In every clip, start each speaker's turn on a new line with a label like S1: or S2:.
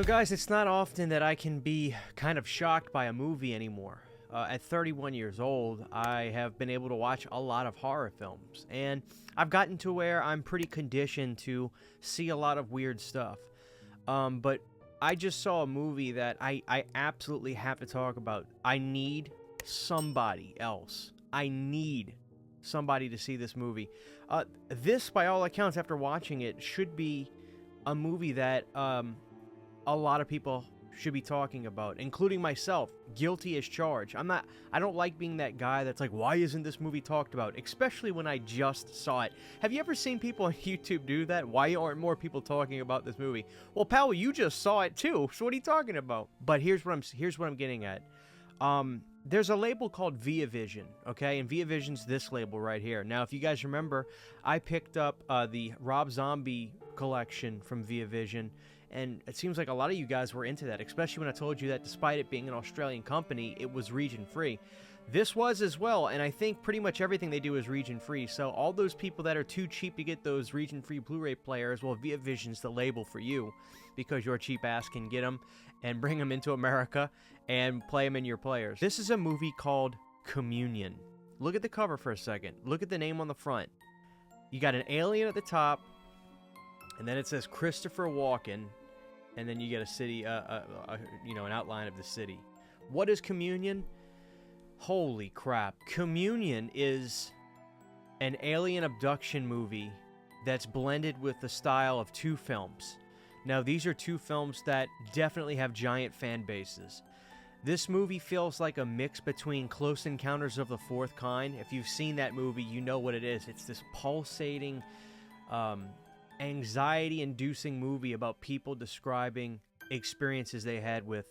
S1: So guys, it's not often that I can be kind of shocked by a movie anymore. At 31 years old, I have been able to watch a lot of horror films, and I've gotten to where I'm pretty conditioned to see a lot of weird stuff. But I just saw a movie that I absolutely have to talk about. I need somebody else. I need somebody to see this movie. This, by all accounts, after watching it, should be a movie that a lot of people should be talking about, including myself. Guilty as charged. I don't like being that guy that's like, why isn't this movie talked about? Especially when I just saw it. Have you ever seen people on YouTube do that? Why aren't more people talking about this movie? Well, pal, you just saw it too, so what are you talking about? But here's what I'm getting at. There's a label called Via Vision, okay? And Via Vision's this label right here. Now, if you guys remember, I picked up the Rob Zombie collection from Via Vision, and it seems like a lot of you guys were into that, especially when I told you that despite it being an Australian company, it was region-free. This was as well, and I think pretty much everything they do is region-free, so all those people that are too cheap to get those region-free Blu-ray players, well, Via Vision's the label for you, because your cheap ass can get them and bring them into America and play them in your players. This is a movie called Communion. Look at the cover for a second. Look at the name on the front. You got an alien at the top, and then it says Christopher Walken, and then you get a city, an outline of the city. What is Communion? Holy crap. Communion is an alien abduction movie that's blended with the style of two films. Now, these are two films that definitely have giant fan bases. This movie feels like a mix between Close Encounters of the Fourth Kind. If you've seen that movie, you know what it is. It's this pulsating, anxiety-inducing movie about people describing experiences they had with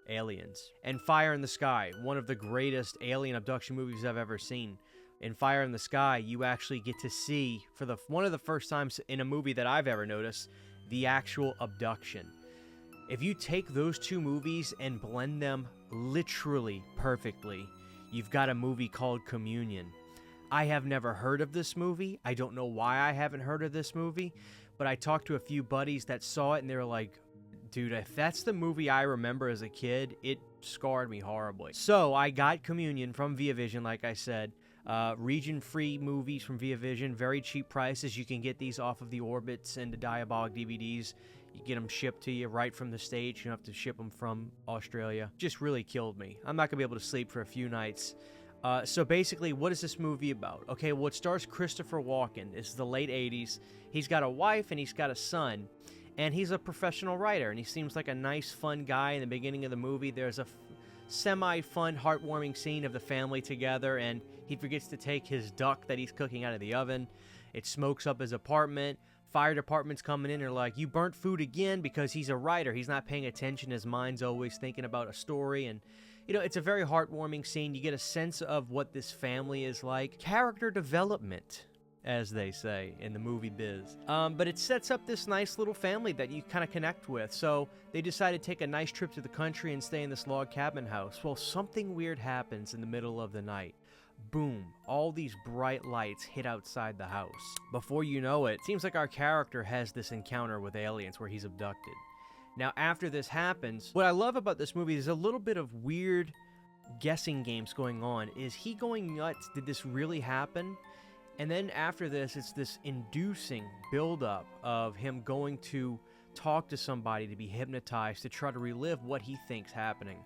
S1: aliens. And Fire in the Sky, one of the greatest alien abduction movies I've ever seen. In Fire in the Sky, you actually get to see, for one of the first times in a movie that I've ever noticed, the actual abduction. If you take those two movies and blend them literally perfectly, you've got a movie called Communion. I have never heard of this movie. I don't know why I haven't heard of this movie, but I talked to a few buddies that saw it, and they were like, dude, if that's the movie I remember as a kid, it scarred me horribly. So I got Communion from Via Vision, like I said. Region-free movies from Via Vision, very cheap prices. You can get these off of the Orbits and the Diabolic DVDs. You get them shipped to you right from the States. You don't have to ship them from Australia. Just really killed me. I'm not going to be able to sleep for a few nights. So basically, what is this movie about? Okay, well, it stars Christopher Walken. It's the late 80s. He's got a wife and he's got a son. And he's a professional writer, and he seems like a nice, fun guy. In the beginning of the movie, there's a semi-fun, heartwarming scene of the family together, and he forgets to take his duck that he's cooking out of the oven. It smokes up his apartment. Fire department's coming in, and they're like, you burnt food again, because he's a writer. He's not paying attention. His mind's always thinking about a story, and it's a very heartwarming scene. You get a sense of what this family is like. Character development, as they say in the movie biz. But it sets up this nice little family that you kind of connect with. So they decided to take a nice trip to the country and stay in this log cabin house. Well, something weird happens in the middle of the night. Boom, all these bright lights hit outside the house. Before you know it, seems like our character has this encounter with aliens where he's abducted. Now, after this happens, what I love about this movie is a little bit of weird guessing games going on. Is he going nuts? Did this really happen? And then after this, it's this inducing buildup of him going to talk to somebody to be hypnotized to try to relive what he thinks happening.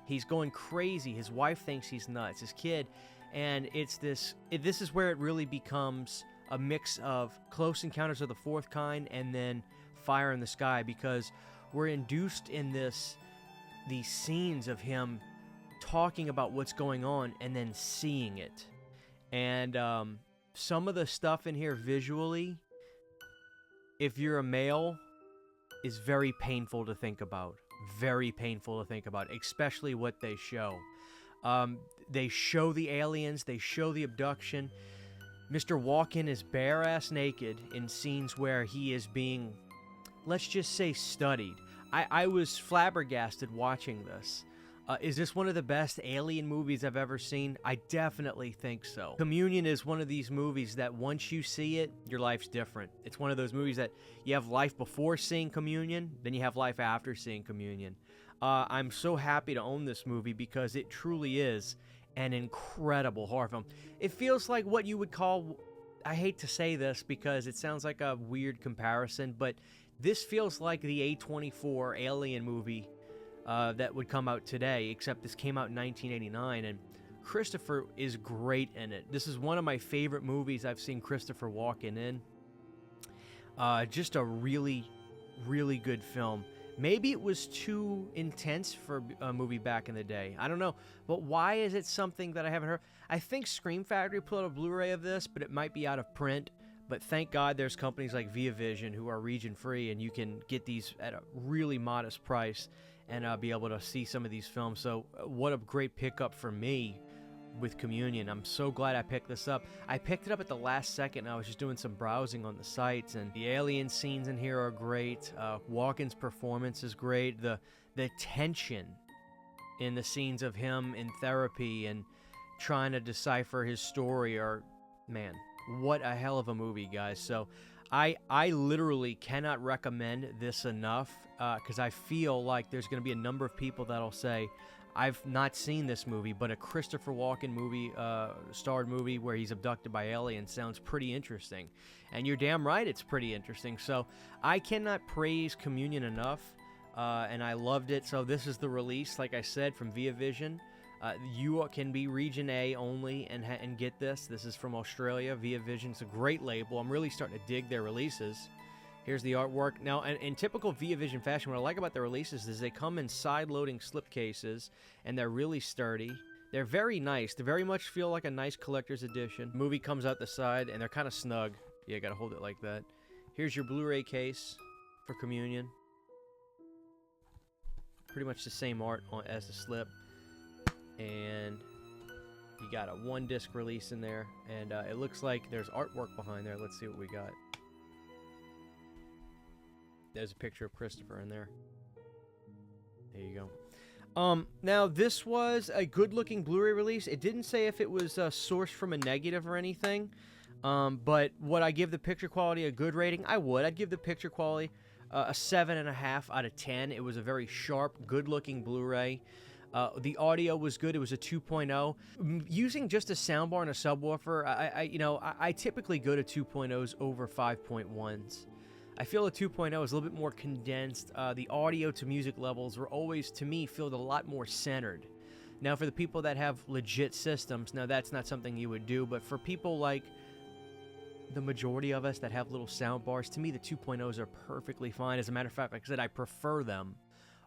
S1: He's going crazy. His wife thinks he's nuts. His kid. And it's this is where it really becomes a mix of Close Encounters of the Fourth Kind and then Fire in the Sky, because we're induced in these scenes of him talking about what's going on and then seeing it. And some of the stuff in here visually, if you're a male, is very painful to think about. Very painful to think about, especially what they show. They show the aliens, they show the abduction. Mr. Walken is bare-ass naked in scenes where he is being, let's just say, studied. I was flabbergasted watching this. Is this one of the best Alien movies I've ever seen? I definitely think so. Communion is one of these movies that once you see it, your life's different. It's one of those movies that you have life before seeing Communion, then you have life after seeing Communion. I'm so happy to own this movie because it truly is an incredible horror film. It feels like what you would call, I hate to say this because it sounds like a weird comparison, but this feels like the A24 Alien movie that would come out today, except this came out in 1989, and Christopher is great in it. This is one of my favorite movies I've seen Christopher Walken in. Just a really, really good film. Maybe it was too intense for a movie back in the day. I don't know. But why is it something that I haven't heard? I think Scream Factory put out a Blu-ray of this, but it might be out of print. But thank God there's companies like Via Vision who are region-free, and you can get these at a really modest price and be able to see some of these films. So what a great pickup for me with Communion. I'm so glad I picked this up. I picked it up at the last second. I was just doing some browsing on the sites, and the alien scenes in here are great. Walken's performance is great. The tension in the scenes of him in therapy and trying to decipher his story are, man, what a hell of a movie, guys. So I literally cannot recommend this enough because I feel like there's going to be a number of people that'll say, I've not seen this movie, but a Christopher Walken movie, starred movie where he's abducted by aliens sounds pretty interesting. And you're damn right it's pretty interesting. So I cannot praise Communion enough, and I loved it. So this is the release, like I said, from Via Vision. You can be Region A only and get this. This is from Australia. Via Vision. It's a great label. I'm really starting to dig their releases. Here's the artwork. Now, in typical Via Vision fashion, what I like about their releases is they come in side-loading slipcases, and they're really sturdy. They're very nice. They very much feel like a nice collector's edition. Movie comes out the side, and they're kind of snug. Yeah, gotta hold it like that. Here's your Blu-ray case for Communion. Pretty much the same art as the slip. And you got a 1-disc release in there, and it looks like there's artwork behind there. Let's see what we got. There's a picture of Christopher in there. There you go. Now, this was a good-looking Blu-ray release. It didn't say if it was sourced from a negative or anything, but would I give the picture quality a good rating? I would. I'd give the picture quality a 7.5 out of 10. It was a very sharp, good-looking Blu-ray. The audio was good. It was a 2.0. Using just a soundbar and a subwoofer, I typically go to 2.0s over 5.1s. I feel a 2.0 is a little bit more condensed. The audio to music levels were always, to me, feel a lot more centered. Now, for the people that have legit systems, now that's not something you would do, but for people like the majority of us that have little sound bars, to me, the 2.0s are perfectly fine. As a matter of fact, like I said, I prefer them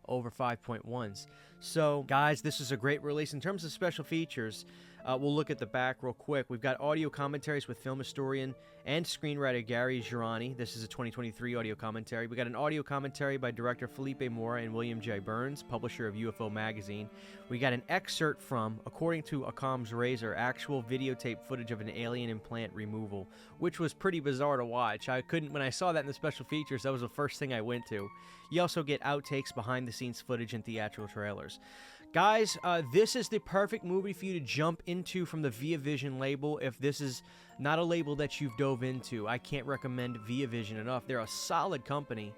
S1: over 5.1s. So, guys, this is a great release. In terms of special features, we'll look at the back real quick. We've got audio commentaries with film historian and screenwriter Gary Girani. This is a 2023 audio commentary. We got an audio commentary by director Felipe Mora and William J. Burns, publisher of UFO Magazine. We got an excerpt from, according to Occam's Razor, actual videotape footage of an alien implant removal, which was pretty bizarre to watch. When I saw that in the special features, that was the first thing I went to. You also get outtakes, behind-the-scenes footage, and theatrical trailers. Guys, this is the perfect movie for you to jump into from the Via Vision label. If this is not a label that you've dove into, I can't recommend Via Vision enough. They're a solid company.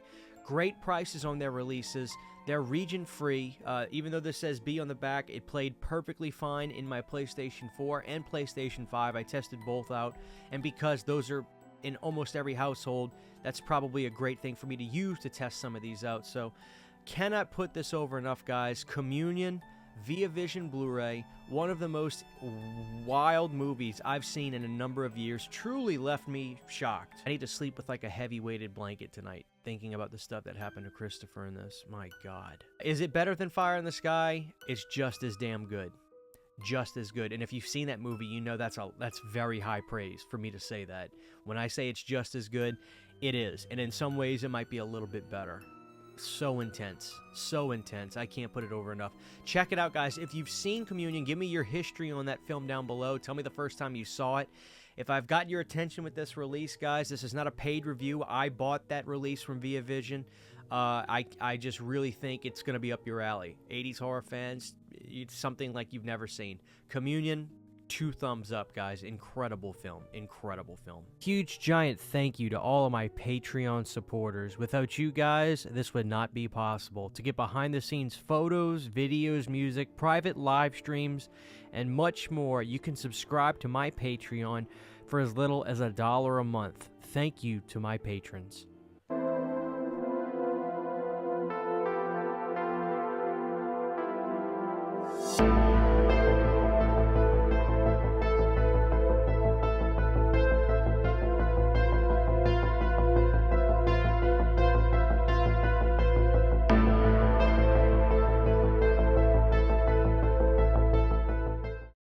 S1: Great prices on their releases. They're region-free. Even though this says B on the back, it played perfectly fine in my PlayStation 4 and PlayStation 5. I tested both out, and because those are in almost every household, that's probably a great thing for me to use to test some of these out. So, cannot put this over enough, guys. Communion, Via Vision Blu-ray, one of the most wild movies I've seen in a number of years. Truly left me shocked. I need to sleep with like a heavy-weighted blanket tonight, thinking about the stuff that happened to Christopher in this. My God. Is it better than Fire in the Sky? It's just as damn good. Just as good. And if you've seen that movie, you know that's very high praise for me to say that. When I say it's just as good, it is. And in some ways, it might be a little bit better. So intense. So intense. I can't put it over enough. Check it out, guys. If you've seen Communion, give me your history on that film down below. Tell me the first time you saw it. If I've got your attention with this release, guys, this is not a paid review. I bought that release from Via Vision. I just really think it's going to be up your alley. 80s horror fans, it's something like you've never seen. Communion, 2 thumbs up, guys. Incredible film. Incredible film. Huge, giant thank you to all of my Patreon supporters. Without you guys, this would not be possible. To get behind-the-scenes photos, videos, music, private live streams, and much more, you can subscribe to my Patreon for as little as $1 a month. Thank you to my patrons.